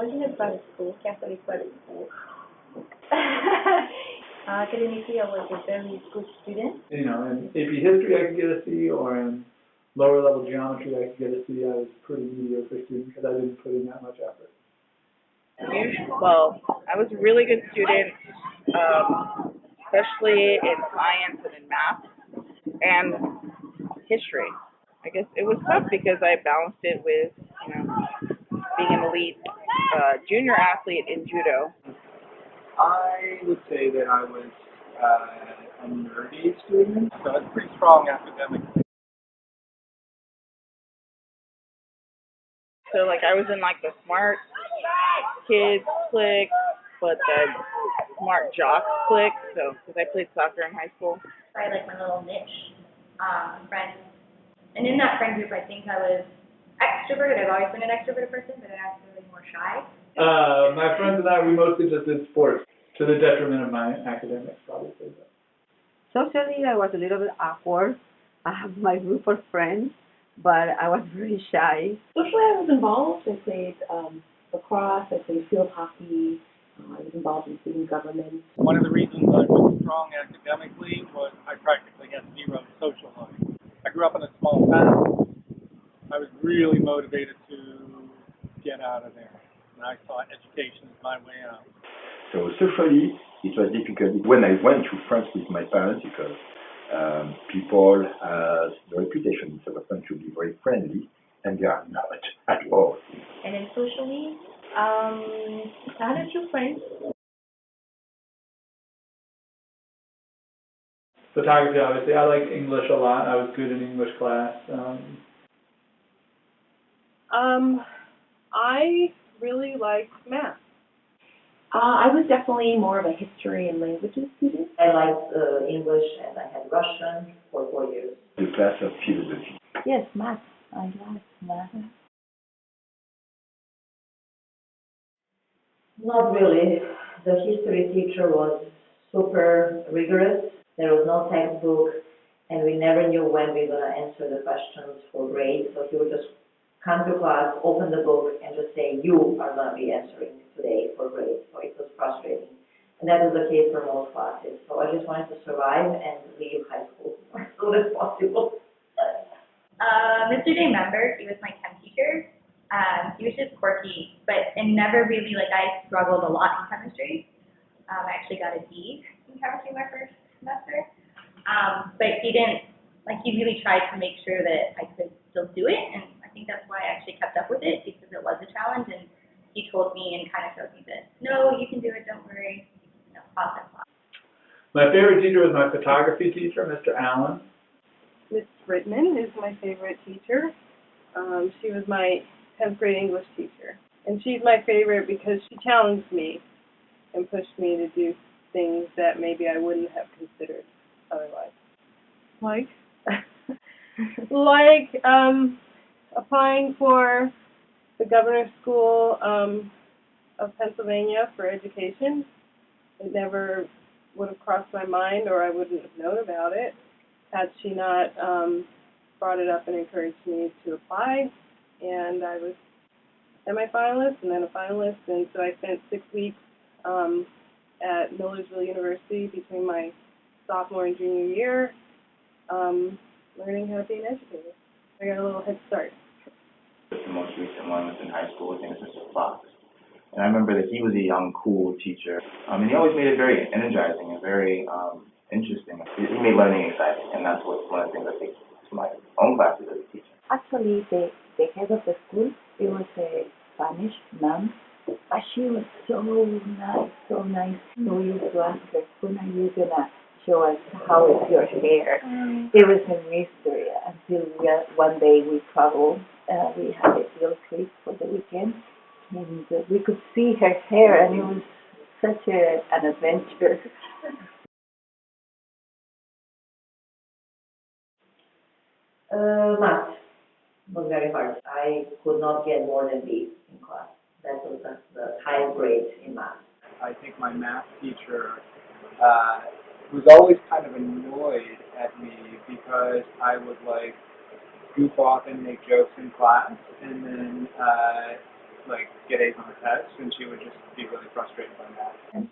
was in a private school, Catholic private school. Academically, I was a very good student. You know, in AP history I could get a C, or in lower level geometry I could get a C. I was a pretty mediocre student because I didn't put in that much effort. Well, I was a really good student, especially in science and in math and history. I guess it was tough because I balanced it with, being an elite junior athlete in judo. I would say that I was a nerdy student, so I was pretty strong academically. So, I was in, the smart kids clique, but the smart jocks clique, because I played soccer in high school. I had, my little niche friends. And in that friend group, I think I was extroverted. I've always been an extroverted person, but I was really more shy. My friends and I, we mostly just did sports, to the detriment of my academics, obviously. Socially, I was a little bit awkward. I have my group of friends, but I was very shy. Socially, I was involved. I played lacrosse, I played field hockey, I was involved in student government. One of the reasons I was strong academically was I practically had zero social life. I grew up in a small town. I was really motivated to get out of there, and I saw education as my way out. So socially, it was difficult when I went to France with my parents because people have the reputation in Southern to be very friendly, and they are not at all. And then socially, I had a few friends. Photography, obviously. I liked English a lot. I was good in English class. I really liked math. I was definitely more of a history and languages student. I liked English, and I had Russian for 4 years. The class of philosophy. Yes, math. I liked math. Not really. The history teacher was super rigorous. There was no textbook, and we never knew when we were going to answer the questions for grade. So he would just come to class, open the book, and just say, you are going to be answering today for grade. So it was frustrating. And that was the case for most classes. So I just wanted to survive and leave high school as soon as possible. Mr. J. Member, he was my chem teacher. He was just quirky, and never really, I struggled a lot in chemistry. I actually got a D in chemistry my first semester. But he didn't, he really tried to make sure that I could still do it, and I think that's why I actually kept up with it, because it was a challenge, and he told me and kind of showed me that, no, you can do it, don't worry, process. My favorite teacher was my photography teacher, Mr. Allen. Miss Brittman is my favorite teacher. She was my 10th grade English teacher. And she's my favorite because she challenged me and pushed me to do things that maybe I wouldn't have considered otherwise. Applying for the governor's school of Pennsylvania for education. It never would have crossed my mind, or I wouldn't have known about it had she not brought it up and encouraged me to apply. And I was semi-finalist and then a finalist, and so I spent 6 weeks at Millersville University between my sophomore and junior year learning how to be an educator. I got a little head start. The most recent one was in high school with Mr. Fox. And I remember that he was a young, cool teacher. And he always made it very energizing and very interesting. He made learning exciting, and that's one of the things I take to my own classes as a teacher. Actually, the head of the school, it was a Spanish nun, but she was so nice, so nice. So we used to ask her, when are you going to show us how is your hair? It was a mystery until one day we traveled. We had a field trip for the weekend, and we could see her hair, and it was such an adventure. Math was very hard. I could not get more than B in class. That was the highest grade in math. I think my math teacher was always kind of annoyed at me because I would goof off and make jokes in class, and then like get A's on the test, and she would just be really frustrated by that. And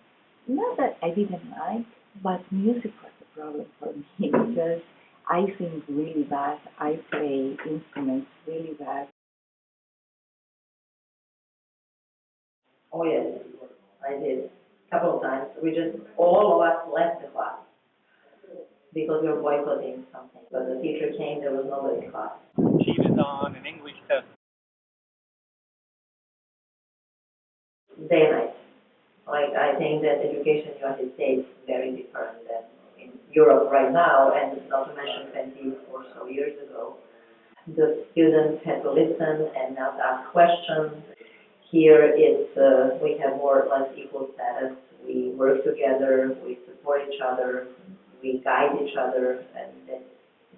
not that I didn't like, but music was a problem for me because I sing really bad. I play instruments really bad. Oh, yes, I did, a couple of times. We just, all of us left the class because we were boycotting something. But the teacher came, there was nobody in class. Cheated on an English test. Day and night. Like, I think that education in the United States is very different than in Europe right now, and not to mention 20 or so years ago. The students had to listen and not ask questions. Here it's, we have more or less equal status. We work together, we support each other, we guide each other, and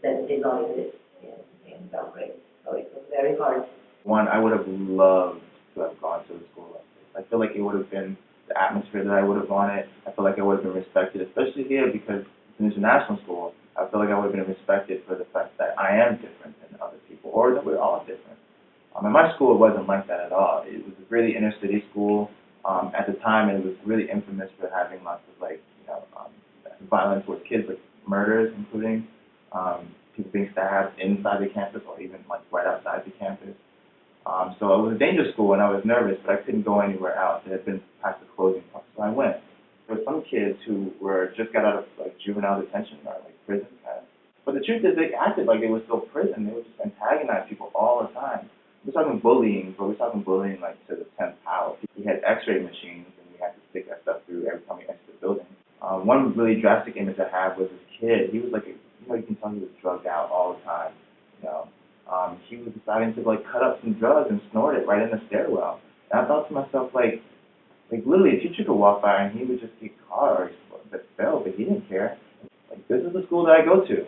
that did not exist in Belgrade. So it was very hard. One, I would have loved to have gone to a school like this. I feel like it would have been the atmosphere that I would have wanted. I feel like I would have been respected, especially here because it's an international school. I feel like I would have been respected for the fact that I am different than other people, or that we're all different. In my school, it wasn't like that at all. It was a really inner city school. At the time, it was really infamous for having lots of violence towards kids, like murders, including people being stabbed inside the campus or even like right outside the campus. So it was a dangerous school, and I was nervous, but I couldn't go anywhere else. It had been past the closing point, so I went. There were some kids who were just got out of like juvenile detention or like prison kind of. But the truth is, they acted like it was still prison. They would just antagonize people all the time. We're talking bullying, but we're talking bullying like to the 10th power. We had X-ray machines, and we had to stick that stuff through every time we entered the building. One really drastic image I have was this kid. He was like, you can tell he was drugged out all the time. He was deciding to like cut up some drugs and snort it right in the stairwell. And I thought to myself, like literally, a teacher could walk by and he would just get caught or expelled, but he didn't care. Like, this is the school that I go to.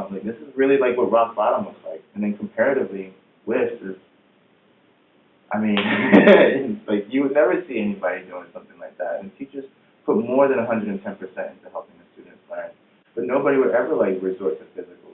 Like this is really like what rock bottom looks like. And then comparatively, WIS is. I mean, like you would never see anybody doing something like that. And teachers put more than 110% into helping the students learn. But nobody would ever like resort to physical